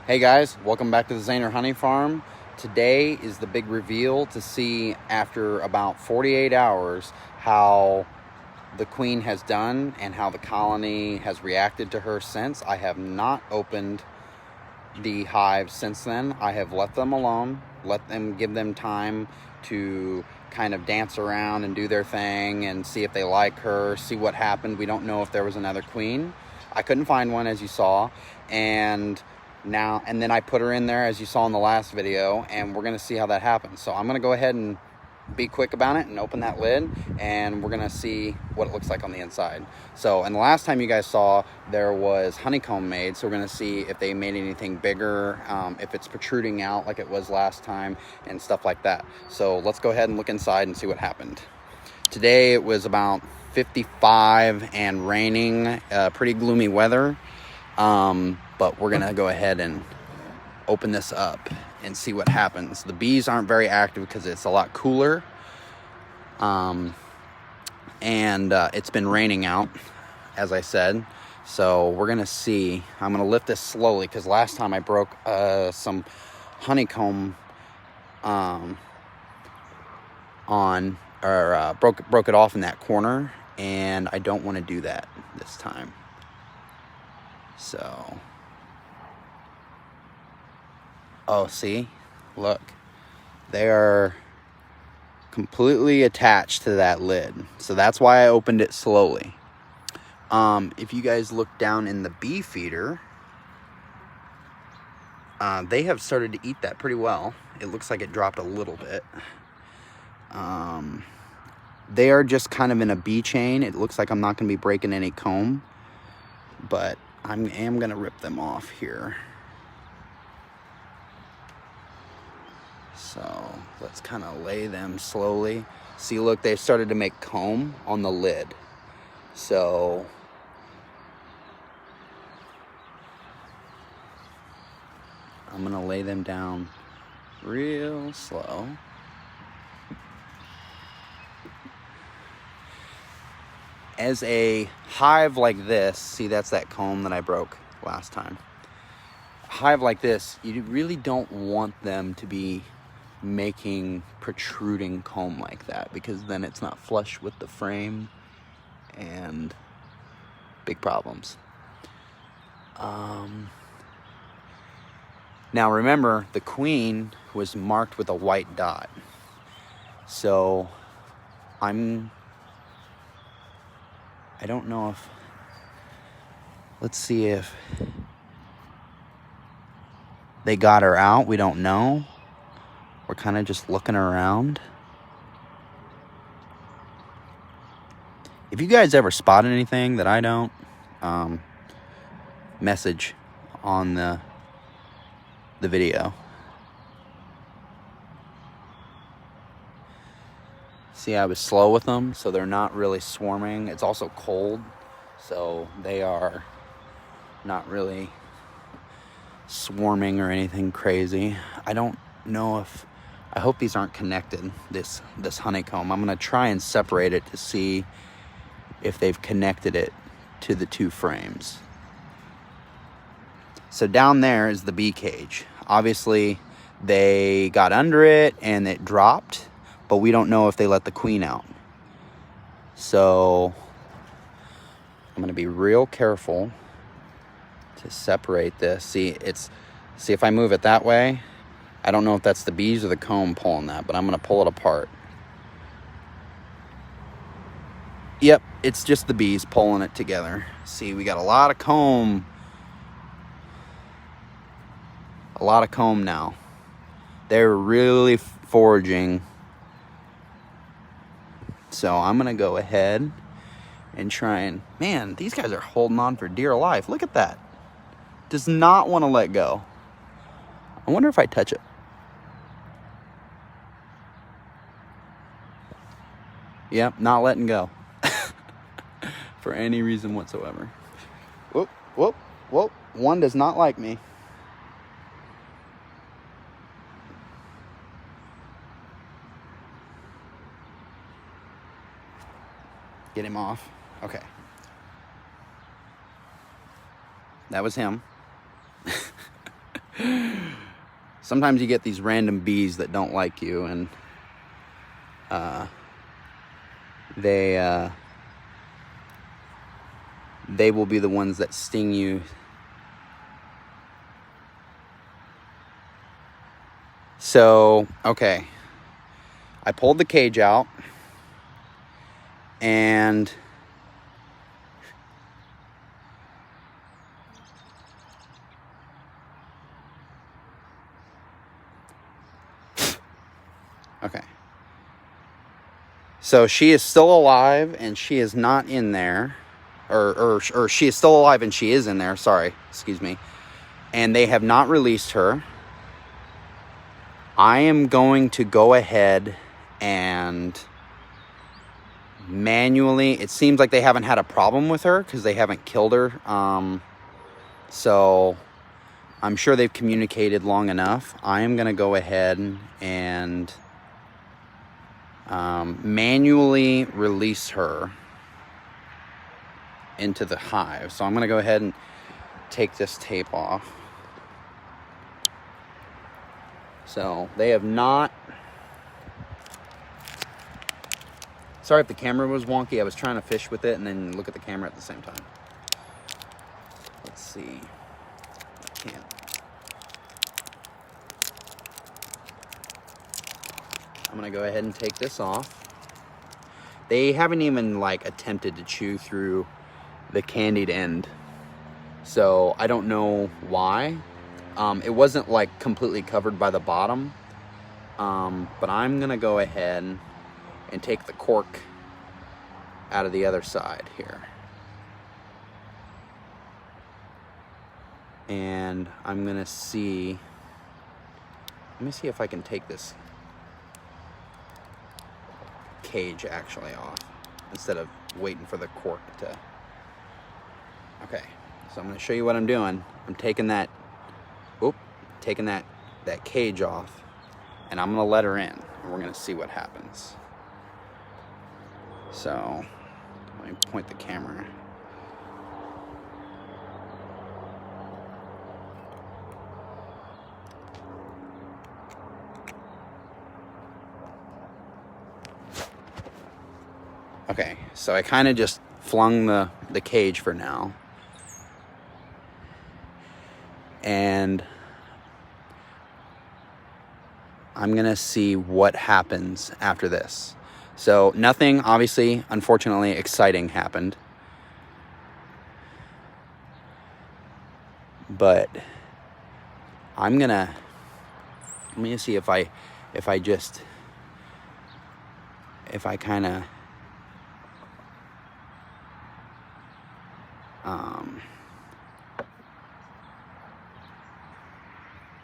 Hey guys, welcome back to the Zahner Honey Farm. Today is the big reveal to see after about 48 hours how the queen has done and how the colony has reacted to her since. I have not opened the hive since then. I have let them alone, give them time to kind of dance around and do their thing and see if they like her, see what happened. We don't know if there was another queen. I couldn't find one, as you saw, and then I put her in there, as you saw in the last video, and we're gonna see how that happens. So I'm gonna go ahead and be quick about it and open that lid, and we're gonna see what it looks like on the inside. So, and the last time you guys saw, there was honeycomb made, so we're gonna see if they made anything bigger, if it's protruding out like it was last time, and stuff like that. So let's go ahead and look inside and see what happened. Today it was about 55 and raining, pretty gloomy weather, but we're gonna go ahead and open this up and see what happens. The bees aren't very active because it's a lot cooler, and it's been raining out, as I said. So we're gonna see. I'm gonna lift this slowly because last time I broke some honeycomb broke it off in that corner, and I don't want to do that this time. So, oh, see, look, they are completely attached to that lid. So that's why I opened it slowly. If you guys look down in the bee feeder, they have started to eat that pretty well. It looks like it dropped a little bit. They are just kind of in a bee chain. It looks like I'm not going to be breaking any comb, but I am going to rip them off here. So let's kind of lay them slowly. See, look, they've started to make comb on the lid. So I'm going to lay them down real slow. As a hive like this, see, that's that comb that I broke last time. A hive like this, you really don't want them to be making protruding comb like that, because then it's not flush with the frame and big problems. Now remember, the queen was marked with a white dot. So I don't know if, let's see if they got her out. We don't know. We're kind of just looking around. If you guys ever spotted anything that I don't, message on the video. See, I was slow with them, so they're not really swarming. It's also cold, so they are not really swarming or anything crazy. I don't know if, I hope these aren't connected, this honeycomb. I'm going to try and separate it to see if they've connected it to the two frames. So down there is the bee cage. Obviously, they got under it and it dropped, but we don't know if they let the queen out. So I'm going to be real careful to separate this. See if I move it that way, I don't know if that's the bees or the comb pulling that, but I'm going to pull it apart. Yep, it's just the bees pulling it together. See, we got a lot of comb. A lot of comb now. They're really foraging. So I'm going to go ahead and try and, man, these guys are holding on for dear life. Look at that. Does not want to let go. I wonder if I touch it. Yep, not letting go. For any reason whatsoever. Whoop, whoop, whoop. One does not like me. Get him off. Okay. That was him. Sometimes you get these random bees that don't like you, and they will be the ones that sting you. So, okay. I pulled the cage out, and okay. So she is still alive, and she is not in there. Or she is still alive and she is in there. Sorry, excuse me. And they have not released her. I am going to go ahead and manually, it seems like they haven't had a problem with her because they haven't killed her. So I'm sure they've communicated long enough. I am going to go ahead and manually release her into the hive. So I'm going to go ahead and take this tape off. So they have not. Sorry if the camera was wonky. I was trying to fish with it and then look at the camera at the same time. Let's see. I can't. I'm going to go ahead and take this off. They haven't even like attempted to chew through the candied end. So I don't know why. It wasn't like completely covered by the bottom. But I'm going to go ahead and take the cork out of the other side here. And I'm going to see. Let me see if I can take this cage actually off instead of waiting for the cork to. Okay, so I'm going to show you what I'm doing. I'm taking that cage off, and I'm going to let her in, and we're going to see what happens. So let me point the camera. Okay, so I kind of just flung the cage for now. And I'm going to see what happens after this. So nothing, obviously, unfortunately, exciting happened. But I'm going to, let me see if I kind of,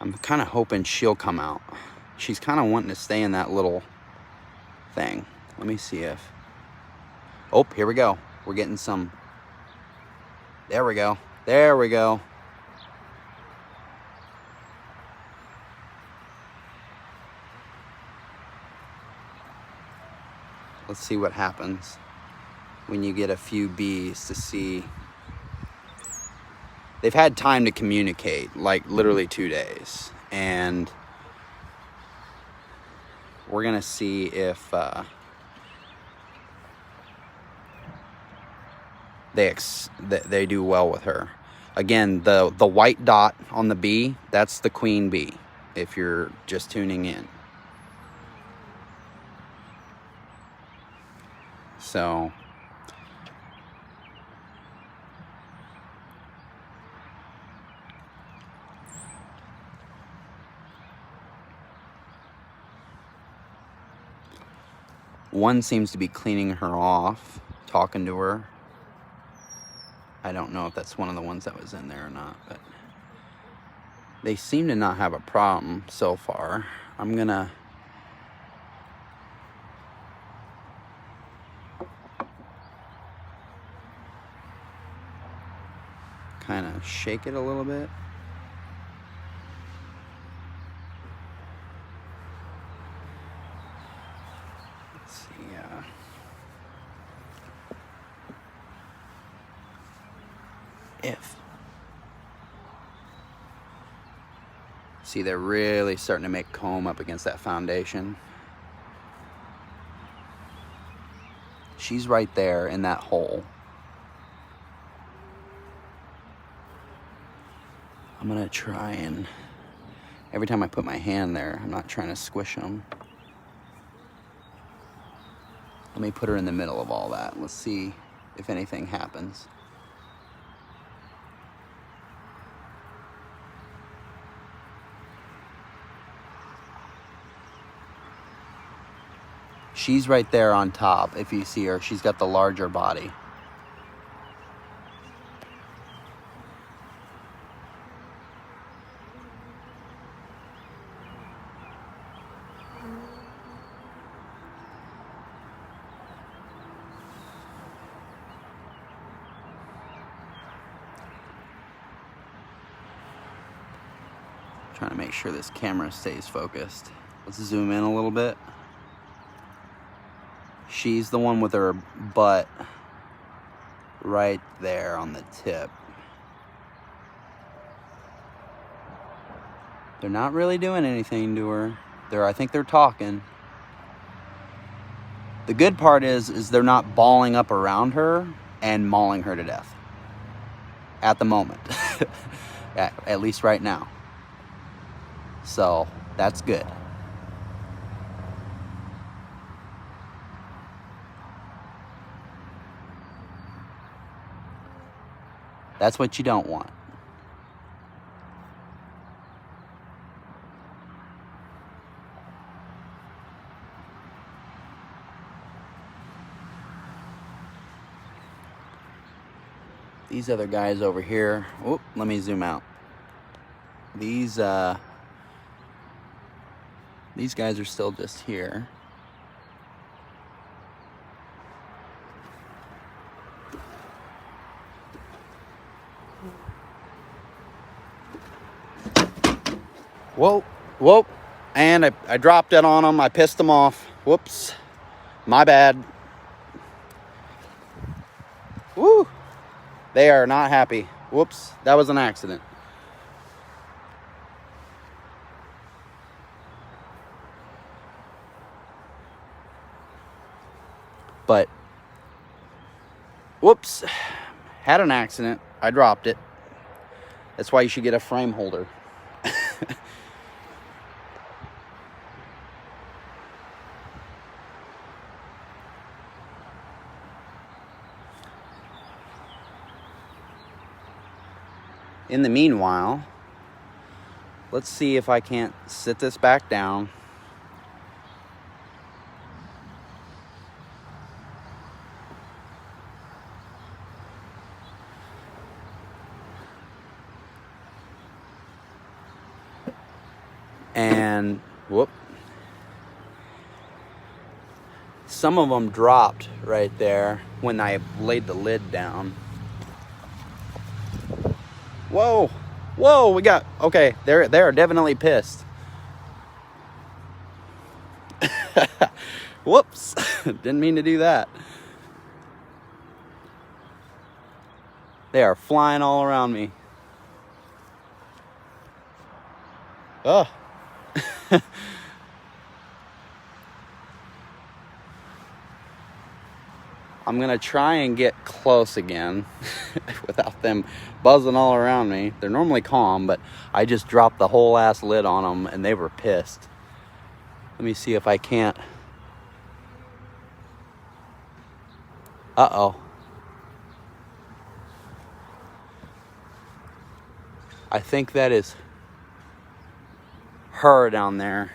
I'm kind of hoping she'll come out. She's kind of wanting to stay in that little thing. Let me see if... Oh, here we go. We're getting some... There we go. There we go. Let's see what happens when you get a few bees to see... They've had time to communicate, like literally 2 days. And we're going to see if they do well with her. Again, the white dot on the bee, that's the queen bee, if you're just tuning in. So... One seems to be cleaning her off, talking to her. I don't know if that's one of the ones that was in there or not, but they seem to not have a problem so far. I'm gonna kind of shake it a little bit. If See, they're really starting to make comb up against that foundation. She's right there in that hole. I'm gonna try and, every time I put my hand there, I'm not trying to squish them. Let me put her in the middle of all that. Let's see if anything happens. She's right there on top, if you see her. She's got the larger body. Trying to make sure this camera stays focused. Let's zoom in a little bit. She's the one with her butt right there on the tip. They're not really doing anything to her. I think they're talking. The good part is they're not balling up around her and mauling her to death. At the moment. at least right now. So, that's good. That's what you don't want. These other guys over here, oh, let me zoom out. These guys are still just here. Whoa, whoa, and I dropped it on them. I pissed them off. Whoops, my bad. Woo, they are not happy. Whoops, that was an accident. But, whoops, had an accident. I dropped it. That's why you should get a frame holder. In the meanwhile, let's see if I can't sit this back down. And, whoop. Some of them dropped right there when I laid the lid down. Whoa, whoa, we got, okay, they're definitely pissed. Whoops, didn't mean to do that. They are flying all around me. Oh. I'm gonna try and get close again without them buzzing all around me. They're normally calm, but I just dropped the whole ass lid on them and they were pissed. Let me see if I can't. Uh-oh. I think that is her down there.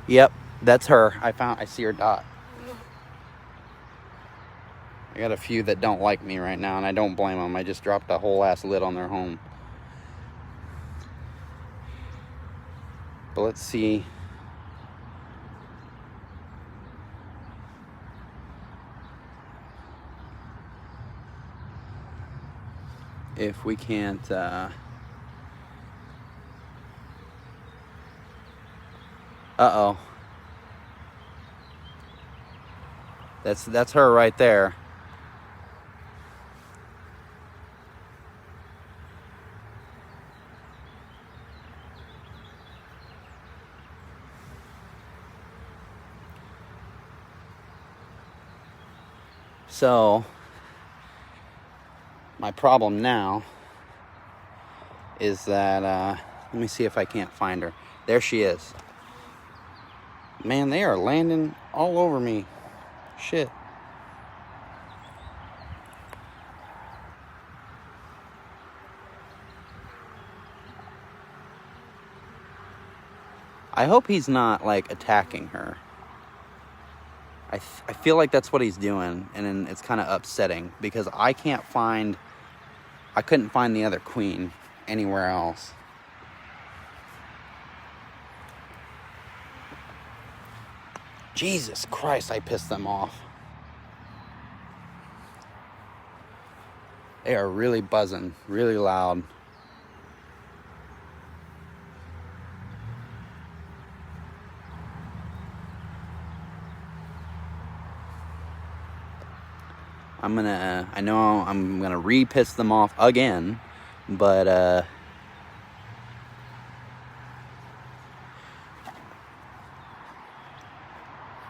Yep, that's her. I see her dot. I got a few that don't like me right now, and I don't blame them. I just dropped a whole ass lid on their home. But let's see. If we can't, uh-oh. That's her right there. So my problem now is that let me see if I can't find her. There she is. Man, they are landing all over me. Shit. I hope he's not like attacking her. I feel like that's what he's doing, and it's kind of upsetting because I couldn't find the other queen anywhere else. Jesus Christ, I pissed them off. They are really buzzing, really loud. I know I'm gonna re-piss them off again, but I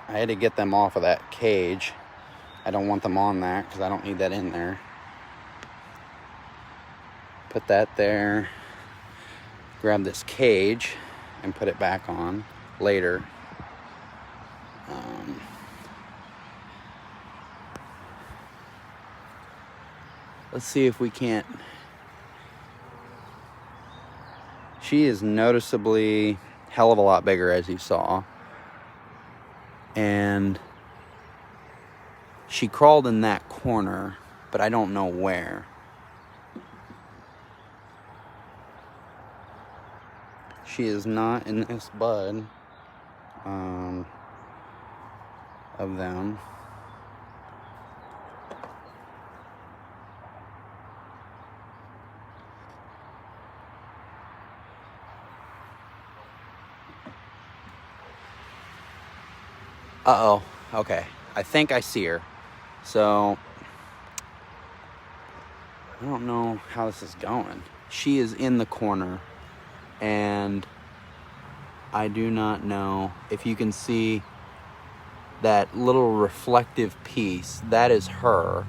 had to get them off of that cage. I don't want them on that because I don't need that in there. Put that there. Grab this cage and put it back on later. Let's see if we can't. She is noticeably hell of a lot bigger, as you saw. And she crawled in that corner, but I don't know where. She is not in this bud of them. Uh-oh. Okay. I think I see her. So, I don't know how this is going. She is in the corner. And I do not know if you can see that little reflective piece. That is her.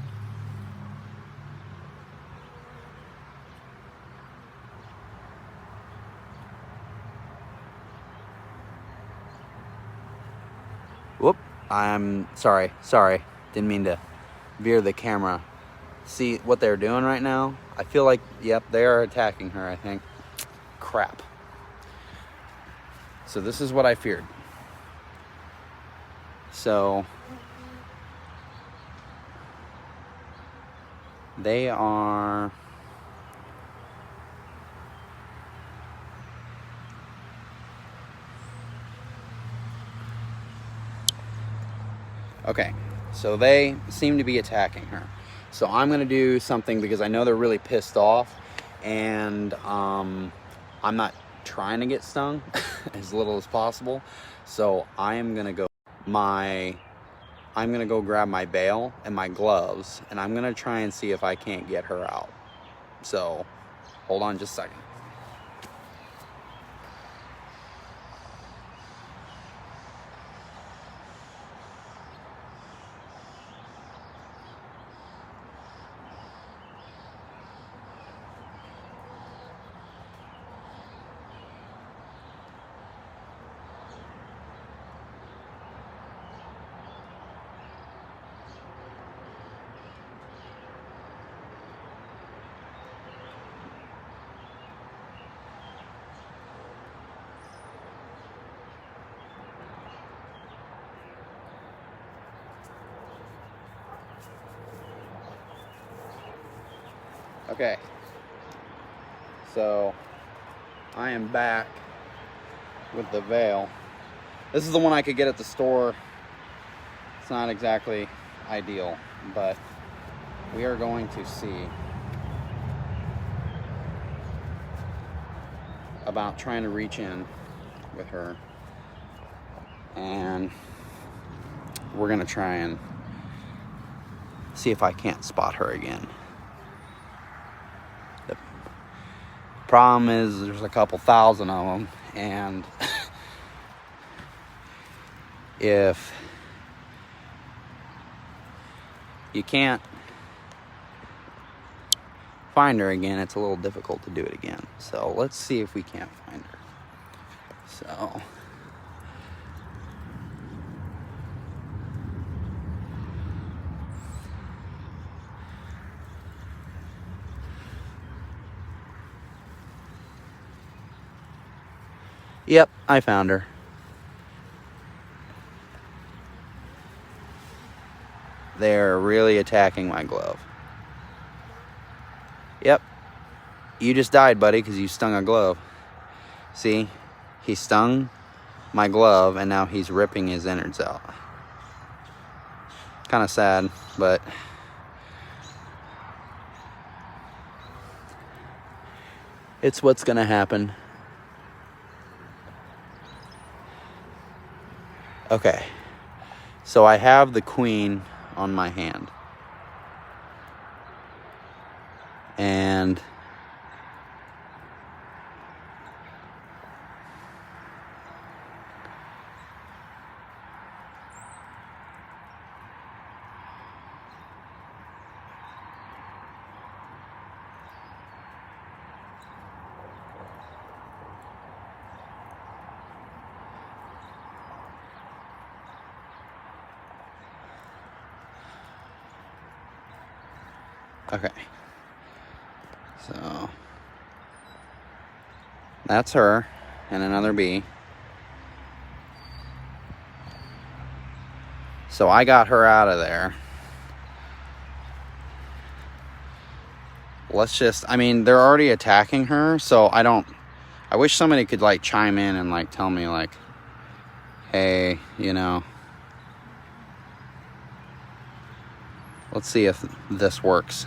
Whoop. I'm sorry. Didn't mean to veer the camera. See what they're doing right now? I feel like, yep, they are attacking her, I think. Crap. So this is what I feared. So they are okay. So they seem to be attacking her. So I'm gonna do something because I know they're really pissed off, and I'm not trying to get stung as little as possible. So I'm gonna go grab my bail and my gloves, and I'm gonna try and see if I can't get her out. So hold on just a second. Okay, so I am back with the veil. This is the one I could get at the store. It's not exactly ideal, but we are going to see about trying to reach in with her, and we're gonna try and See if I can't spot her again. The problem is there's a couple thousand of them, and if you can't find her again, it's a little difficult to do it again. So let's see if we can't find her. So yep, I found her. They're really attacking my glove. Yep. You just died, buddy, because you stung a glove. See? He stung my glove, and now he's ripping his innards out. Kind of sad, but it's what's going to happen. Okay. So I have the queen on my hand. And okay. So that's her and another bee. So I got her out of there. Let's just, I mean, they're already attacking her, so I wish somebody could like chime in and like tell me like, hey, you know, let's see if this works.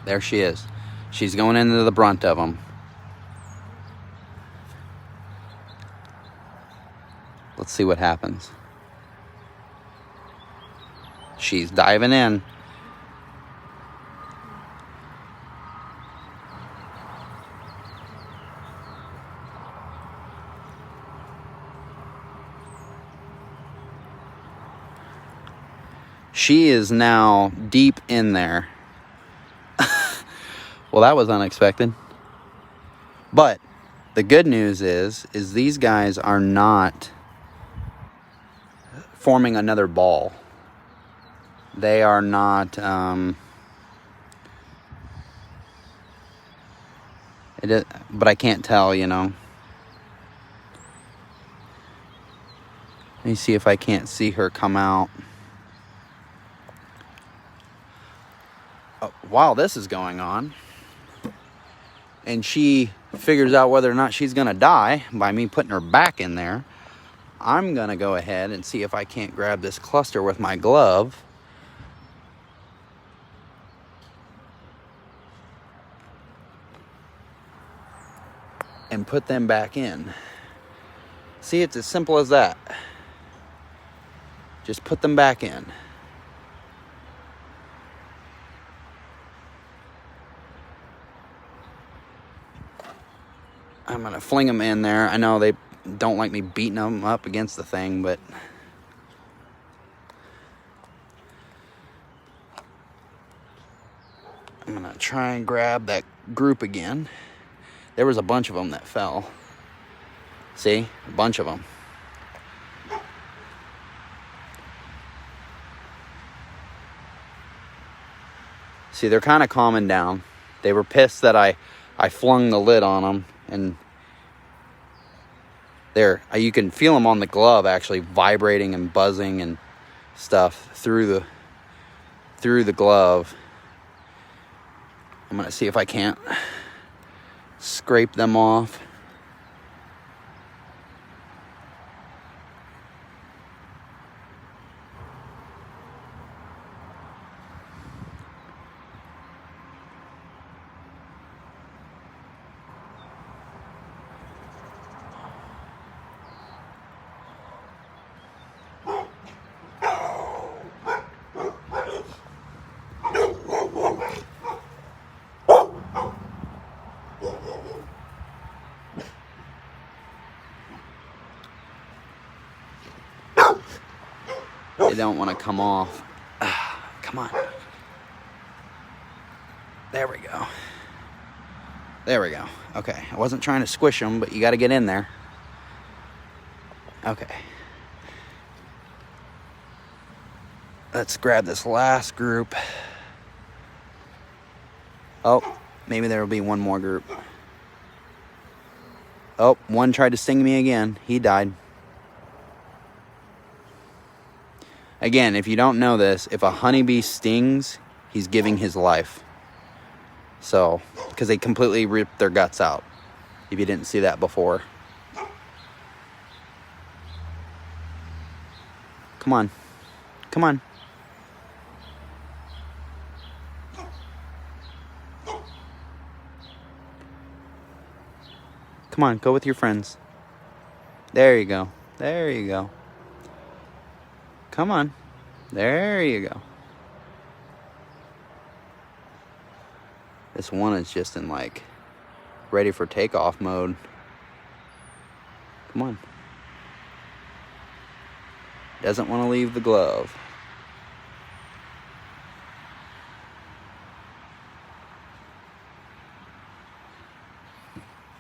There she is. She's going into the brunt of them. Let's see what happens. She's diving in. She is now deep in there. Well, that was unexpected. But the good news is these guys are not forming another ball. They are not, but I can't tell, you know. Let me see if I can't see her come out. While this is going on, and she figures out whether or not she's going to die by me putting her back in there, I'm going to go ahead and see if I can't grab this cluster with my glove. And put them back in. See, it's as simple as that. Just put them back in. I'm going to fling them in there. I know they don't like me beating them up against the thing, but I'm going to try and grab that group again. There was a bunch of them that fell. See? A bunch of them. See, they're kind of calming down. They were pissed that I flung the lid on them, and you can feel them on the glove actually vibrating and buzzing and stuff through the glove. I'm going to see if I can't scrape them off. They don't want to come off. Come on. There we go. There we go. Okay, I wasn't trying to squish them, but you got to get in there. Okay. Let's grab this last group. Oh, maybe there will be one more group. Oh, one tried to sting me again. He died. Again, if you don't know this, if a honeybee stings, he's giving his life. So, because they completely rip their guts out. If you didn't see that before. Come on. Come on. Come on, go with your friends. There you go. There you go. Come on. There you go. This one is just in like ready for takeoff mode. Come on. Doesn't want to leave the glove.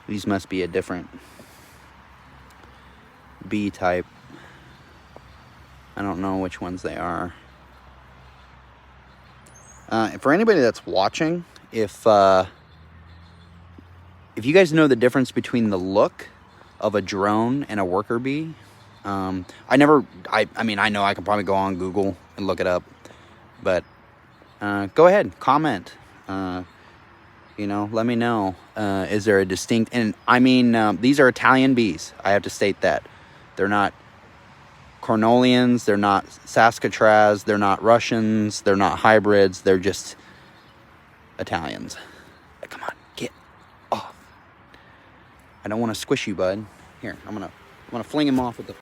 These must be a different bee type. I don't know which ones they are. For anybody that's watching, if you guys know the difference between the look of a drone and a worker bee, I mean, I know I can probably go on Google and look it up, but go ahead, comment. You know, let me know. Is there a distinct... And I mean, these are Italian bees. I have to state that. They're not Cornolians. They're not Saskatraz. They're not Russians. They're not hybrids. They're just Italians. Come on, get off. I don't want to squish you, bud. Here, I'm gonna fling him off with the...